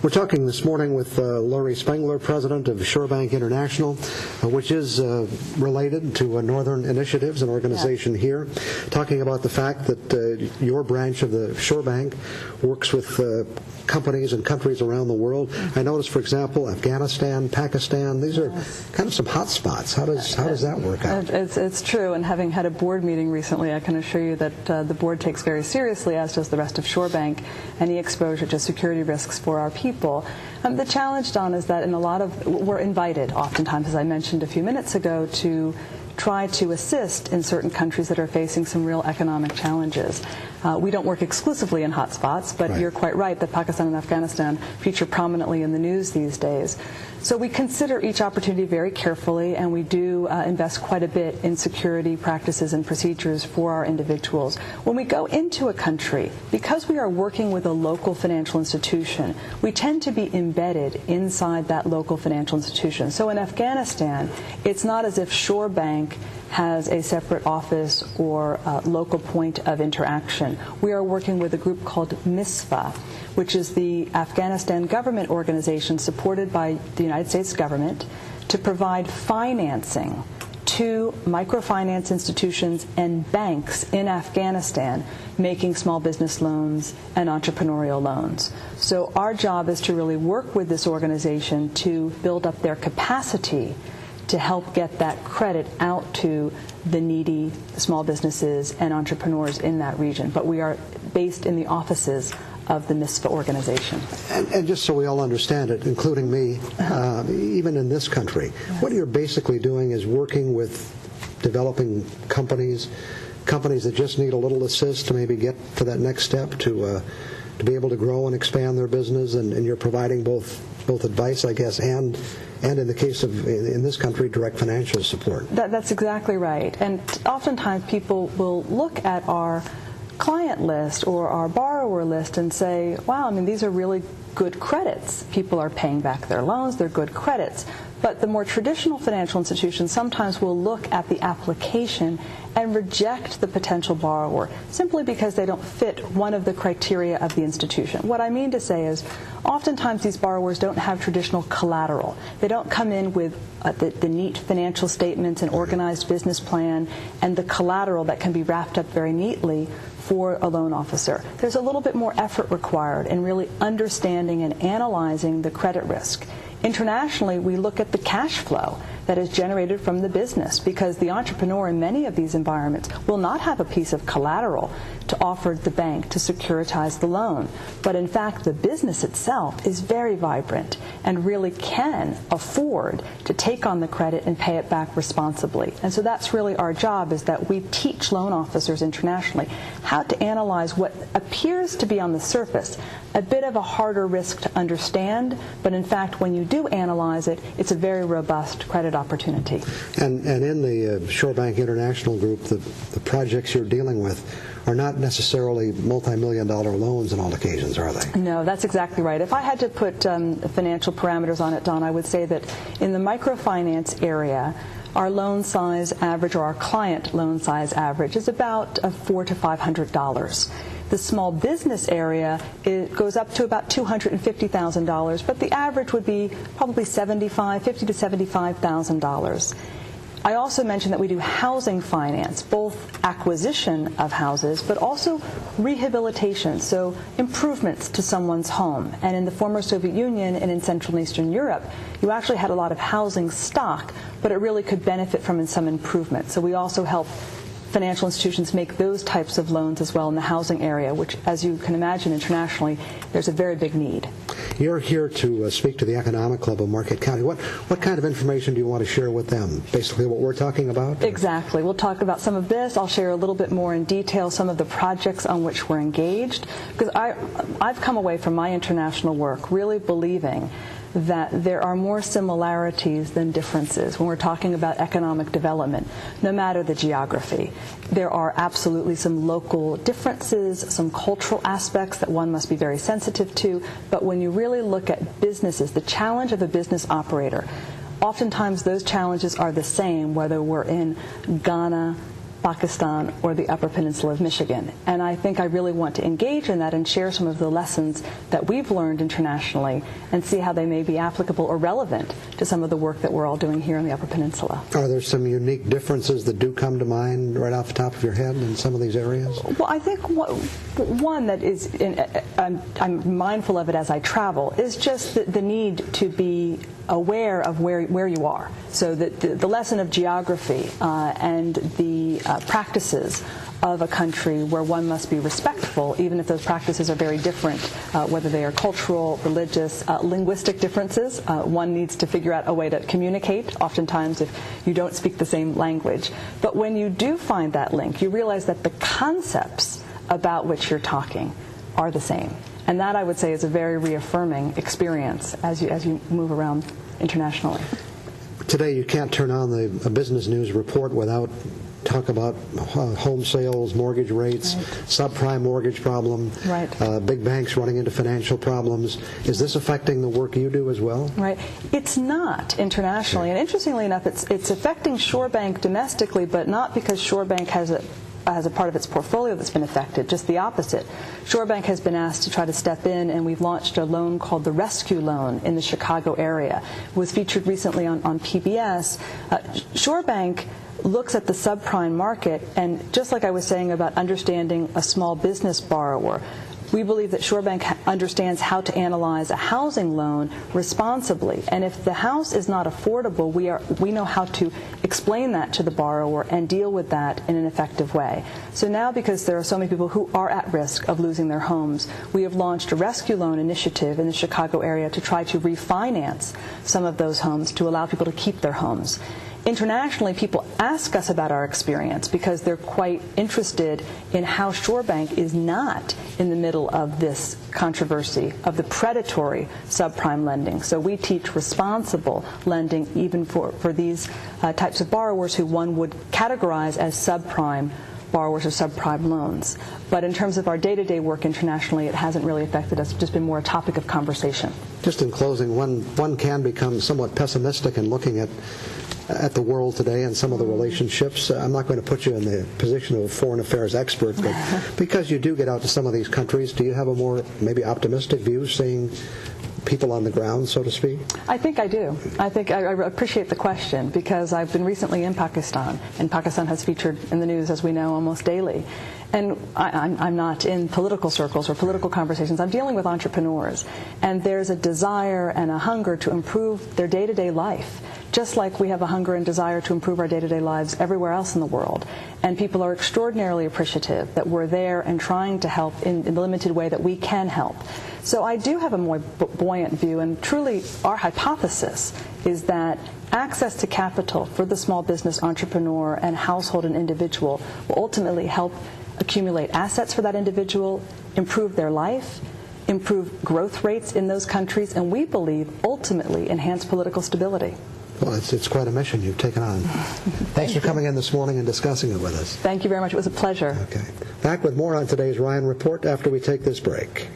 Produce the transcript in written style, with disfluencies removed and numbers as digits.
We're talking this morning with Laurie Spengler, President of ShoreBank International, which is related to Northern Initiatives, an organization here, talking about the fact that your branch of the ShoreBank works with companies and countries around the world. I noticed, for example, Afghanistan, Pakistan, these are kind of some hot spots. How does that work out? It's true, and having had a board meeting recently, I can assure you that the board takes very seriously, as does the rest of ShoreBank, any exposure to security risks for our people. The challenge, Don, is that we're invited oftentimes, as I mentioned a few minutes ago, to try to assist in certain countries that are facing some real economic challenges. We don't work exclusively in hotspots, but you're quite right that Pakistan and Afghanistan feature prominently in the news these days. So we consider each opportunity very carefully, and we do invest quite a bit in security practices and procedures for our individuals. When we go into a country, because we are working with a local financial institution, we tend to be embedded inside that local financial institution. So in Afghanistan, it's not as if ShoreBank has a separate office or local point of interaction. We are working with a group called MISFA, which is the Afghanistan government organization supported by the United States government to provide financing to microfinance institutions and banks in Afghanistan making small business loans and entrepreneurial loans. So our job is to really work with this organization to build up their capacity to help get that credit out to the needy small businesses and entrepreneurs in that region. But we are based in the offices of the MISFA organization. And just so we all understand it, including me, even in this country, what you're basically doing is working with developing companies that just need a little assist to maybe get to that next step, to be able to grow and expand their business, and you're providing both advice, I guess, and in the case of, in this country, direct financial support. That's exactly right. And oftentimes people will look at our client list or our borrower list and say, wow, I mean, these are really good credits. People are paying back their loans, they're good credits. But the more traditional financial institutions sometimes will look at the application and reject the potential borrower simply because they don't fit one of the criteria of the institution. What I mean to say is oftentimes these borrowers don't have traditional collateral. They don't come in with the neat financial statements and organized business plan and the collateral that can be wrapped up very neatly for a loan officer. There's a little bit more effort required in really understanding and analyzing the credit risk. Internationally, we look at the cash flow that is generated from the business, because the entrepreneur in many of these environments will not have a piece of collateral to offer the bank to securitize the loan. But in fact, the business itself is very vibrant and really can afford to take on the credit and pay it back responsibly. And so that's really our job, is that we teach loan officers internationally how to analyze what appears to be on the surface a bit of a harder risk to understand, but in fact, when you do analyze it, it's a very robust credit opportunity. And in the ShoreBank International Group, the projects you're dealing with are not necessarily multi-million-dollar loans on all occasions, are they? No, that's exactly right. If I had to put financial parameters on it, Don, I would say that in the microfinance area, our loan size average, or our client loan size average, is about $400 to $500. The small business area, it goes up to about $250,000, but the average would be probably $50,000 to $75,000. I also mentioned that we do housing finance, both acquisition of houses, but also rehabilitation, so improvements to someone's home. And in the former Soviet Union and in Central and Eastern Europe, you actually had a lot of housing stock, but it really could benefit from some improvement. So we also help financial institutions make those types of loans as well in the housing area, which, as you can imagine, internationally, there's a very big need. You're here to speak to the Economic Club of Marquette County. What kind of information do you want to share with them? Basically what we're talking about? Exactly. We'll talk about some of this. I'll share a little bit more in detail some of the projects on which we're engaged, because I've come away from my international work really believing that there are more similarities than differences when we're talking about economic development, no matter the geography. There are absolutely some local differences, some cultural aspects that one must be very sensitive to, but when you really look at businesses, the challenge of a business operator, oftentimes those challenges are the same whether we're in Ghana, Pakistan, or the Upper Peninsula of Michigan. And I think I really want to engage in that and share some of the lessons that we've learned internationally and see how they may be applicable or relevant to some of the work that we're all doing here in the Upper Peninsula. Are there some unique differences that do come to mind right off the top of your head in some of these areas? Well, I think one that is, I'm mindful of it as I travel, is just the need to be aware of where you are. So that the lesson of geography and the practices of a country where one must be respectful, even if those practices are very different, whether they are cultural, religious, linguistic differences. One needs to figure out a way to communicate, oftentimes if you don't speak the same language. But when you do find that link, you realize that the concepts about which you're talking are the same. And that, I would say, is a very reaffirming experience as you move around internationally. Today, you can't turn on a business news report without talk about home sales, mortgage rates, right. subprime mortgage problem, right. Big banks running into financial problems. Is this affecting the work you do as well? Right. It's not internationally. And interestingly enough, it's affecting ShoreBank domestically, but not because ShoreBank has a part of its portfolio that's been affected, just the opposite. ShoreBank has been asked to try to step in, and we've launched a loan called the Rescue Loan in the Chicago area. It was featured recently on PBS. ShoreBank looks at the subprime market, and just like I was saying about understanding a small business borrower, we believe that ShoreBank understands how to analyze a housing loan responsibly. And if the house is not affordable, we know how to explain that to the borrower and deal with that in an effective way. So now, because there are so many people who are at risk of losing their homes, we have launched a rescue loan initiative in the Chicago area to try to refinance some of those homes to allow people to keep their homes. Internationally, people ask us about our experience because they're quite interested in how ShoreBank is not in the middle of this controversy of the predatory subprime lending. So we teach responsible lending even for these types of borrowers who one would categorize as subprime borrowers or subprime loans. But in terms of our day-to-day work internationally, it hasn't really affected us. It's just been more a topic of conversation. Just in closing, one can become somewhat pessimistic in looking at the world today and some of the relationships. I'm not going to put you in the position of a foreign affairs expert, but because you do get out to some of these countries, do you have a more maybe optimistic view, seeing people on the ground, so to speak? I think I do. I think I appreciate the question because I've been recently in Pakistan, and Pakistan has featured in the news, as we know, almost daily. And I'm not in political circles or political conversations. I'm dealing with entrepreneurs. And there's a desire and a hunger to improve their day-to-day life, just like we have a hunger and desire to improve our day-to-day lives everywhere else in the world. And people are extraordinarily appreciative that we're there and trying to help in the limited way that we can help. So I do have a more buoyant view, and truly our hypothesis is that access to capital for the small business entrepreneur and household and individual will ultimately help accumulate assets for that individual, improve their life, improve growth rates in those countries, and we believe ultimately enhance political stability. Well, it's quite a mission you've taken on. Thanks for coming in this morning and discussing it with us. Thank you very much. It was a pleasure. Okay. Back with more on today's Ryan Report after we take this break.